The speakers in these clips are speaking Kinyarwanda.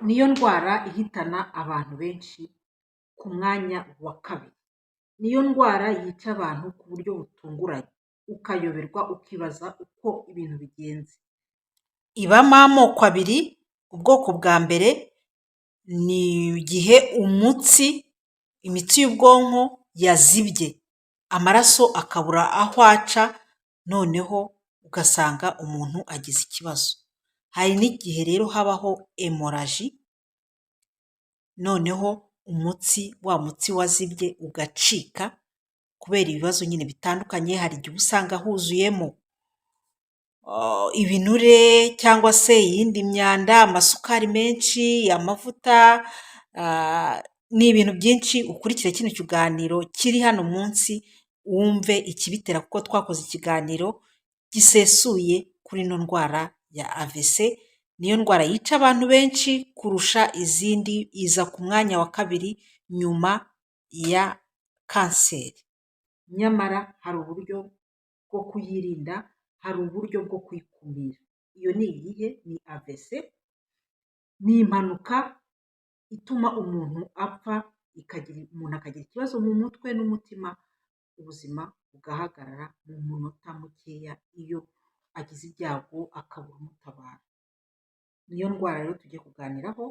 niyo ndwara ihitana abantu benshi ku mwanya wa kabiri. Niyo ndwara yica abantu ku buryo butunguranye, ukayoberwa ukibaza uko ibintu bigenze. Ibamo amoko abiri, ubwoko bwa mbere ni igihe imitsi y'ubwonko yazibye, amaraso akabura aho aca, noneho ugasanga umuntu agize ikibazo. Hari n'igihe rero habaho emoraji, noneho wa mutsi wazibye ugacika kubera ibibazo nyine bitandukanye. Hari igihe uba usanga huzuyemo ibinure cyangwa se iyindi myanda, amasukari menshi, amavuta, ni ibintu byinshi. Ukurikire kino kiganiro kiri hano munsi wumve ikibitera, kuko twakoze ikiganiro gisesuye kuri ino ndwara ya AVC. Niyo ndwara yica abantu benshi kurusha izindi, iza ku mwanya wa kabiri nyuma ya kanseri. Nyamara hari uburyo bwo kuyirinda, hari uburyo bwo kuyikumira. Iyo ni iyihe? Ni AVC. Ni impanuka ituma umuntu apfa, umuntu akagira ikibazo mu mutwe n'umutima, ubuzima bugahagarara mu munota mukeya iyo agize ibyago akabura umutabara. Niyo ndwara rero tugiye kuganiraho,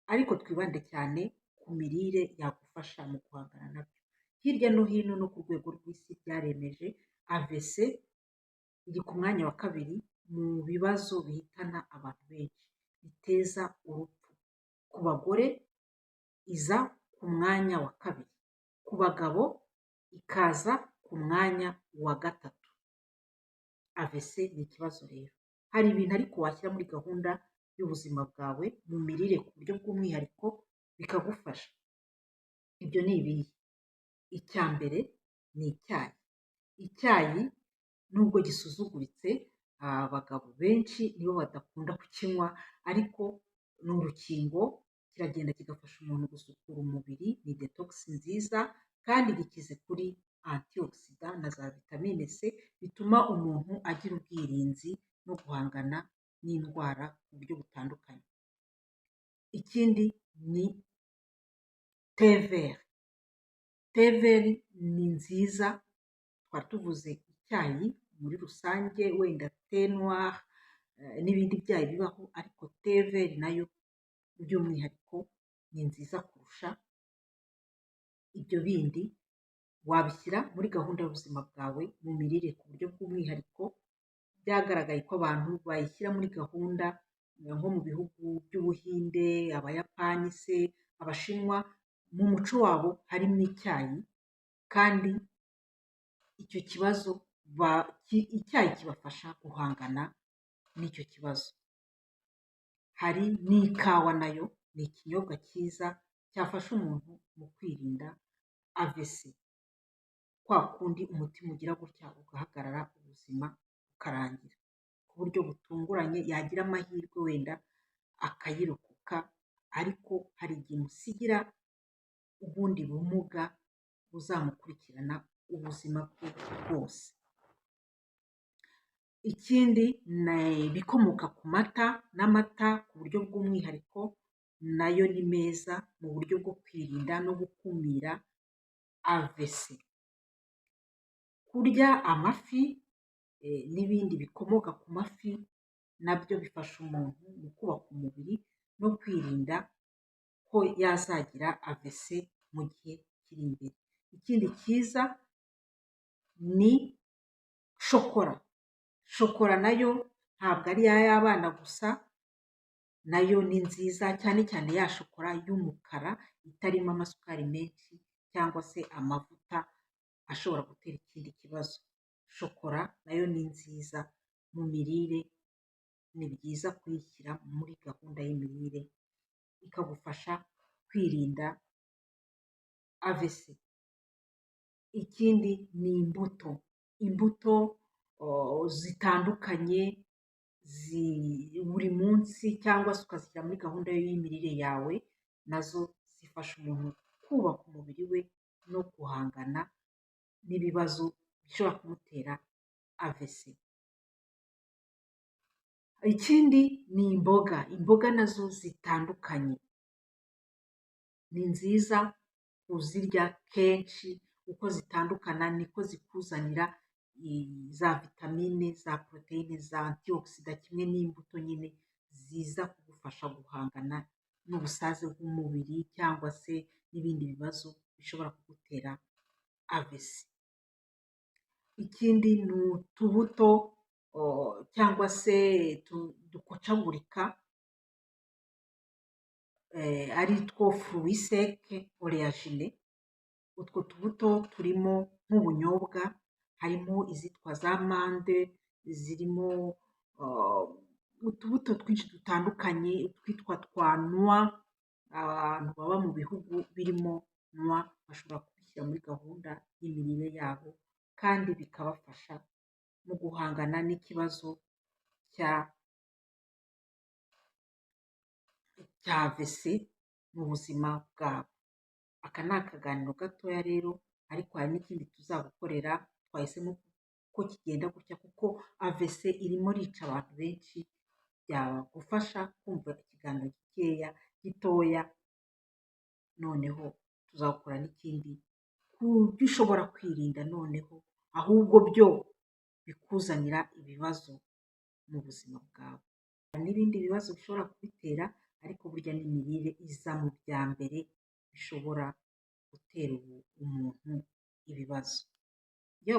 ariko twibande cyane ku mirire yagufasha mu guhangana nabyo. Hirya no hino no ku rwego rw'isi byaremeje AVC iri ku mwanya wa kabiri mu bibazo bihitana abantu benshi, biteza urupfu. Ku bagore iza ku mwanya wa kabiri, ku bagabo ikaza ku mwanya wa gatatu. AVC ni ikibazo rero. Hari ibintu ariko washyira muri gahunda y'ubuzima bwawe mu mirire ku buryo bw'umwihariko bikagufasha. Ibyo ni ibihe? Icya mbere ni icyayi. Icyayi nubwo gisuzuguritse, abagabo benshi nibo badakunda kukinywa, ariko ni urukingo, kiragenda kigafasha umuntu gusukura umubiri. Ni detox nziza kandi gikize kuri antioxidant na za vitamine C, bituma umuntu agira ubwirinzi no guhangana n'indwara mu buryo butandukanye. Ikindi ni te vert. Te vert ni nziza. Twari tuvuze icyayi muri rusange, wenda te noir n'ibindi byayi bibaho, ariko te vert nayo by'umwihariko ni nziza kurusha ibyo bindi. Wabishyira muri gahunda y'ubuzima bwawe mu mirire ku buryo bw'umwihariko. Byagaragaye ko abantu bayishyira muri gahunda nko mu bihugu by'Ubuhinde, Abayapani se, Abashinwa, mu muco wabo harimo icyayi, kandi icyo kibazo icyayi kibafasha guhangana n'icyo kibazo. Hari n'ikawa, nayo ni ikinyobwa cyiza cyafasha umuntu mu kwirinda AVC, kwa kundi umutima ugira gutya ugahagarara, ubuzima bukarangira ku buryo butunguranye. Yagira amahirwe wenda akayirokoka, ariko hari igihe imusigira ubundi bumuga buzamukurikirana ubuzima bwe bwose. Ikindi ni ibikomoka ku mata, n'amata ku buryo bw'umwihariko nayo ni meza mu buryo bwo kwirinda no gukumira AVC. Kurya amafi n'ibindi bikomoka ku mafi nabyo bifasha umuntu mu kubaka umubiri no kwirinda ko yazagira AVC mu gihe kiri imbere. Ikindi cyiza ni shokora. Shokora nayo ntabwo ari iy'abana gusa, nayo ni nziza, cyane cyane ya shokora y'umukara itarimo amasukari menshi cyangwa se amavuta ashobora gutera ikindi kibazo. Shokora nayo ni nziza mu mirire, ni byiza kuyishyira muri gahunda y'imirire, ikagufasha kwirinda AVC. Ikindi ni imbuto zitandukanye buri munsi, cyangwa se ukazishyira muri gahunda y'imirire yawe, nazo zifasha umuntu kubaka umubiri we no guhangana n'ibibazo bishobora kumutera AVC. Ikindi ni imboga, imboga nazo zitandukanye ni nziza kuzirya kenshi, uko zitandukana niko zikuzanira za vitamine, za poroteyine, za antiyokisida, kimwe n'imbuto nyine ziza kugufasha guhangana n'ubusaze bw'umubiri cyangwa se n'ibindi bibazo bishobora kugutera avesi. Ikindi ni utubuto cyangwa se dukocagurika ari two furuwiseke oreyajine. Utwo tubuto turimo nk'ubunyobwa, harimo izitwa za mande, zirimo utubuto twinshi dutandukanye, utwitwa twa nwa. Abantu baba mu bihugu birimo nwa bashobora kubishyira muri gahunda y'imirire yabo, kandi bikabafasha mu guhangana n'ikibazo cya vese mu buzima bwabo. Aka ni akaganiro gatoya rero, ariko hari n'ikindi tuzagukorera, twahisemo ko kigenda gutya kuko avese irimo rica abantu benshi, byagufasha kumva ikiganiro gitoya, noneho tuzakora n'ikindi ku byo ushobora kwirinda noneho, ahubwo byo bikuzanira ibibazo mu buzima bwawe. Hari n'ibindi bibazo bishobora kubitera, ariko burya n'imirire iza mu bya mbere bishobora gutera umuntu ibibazo.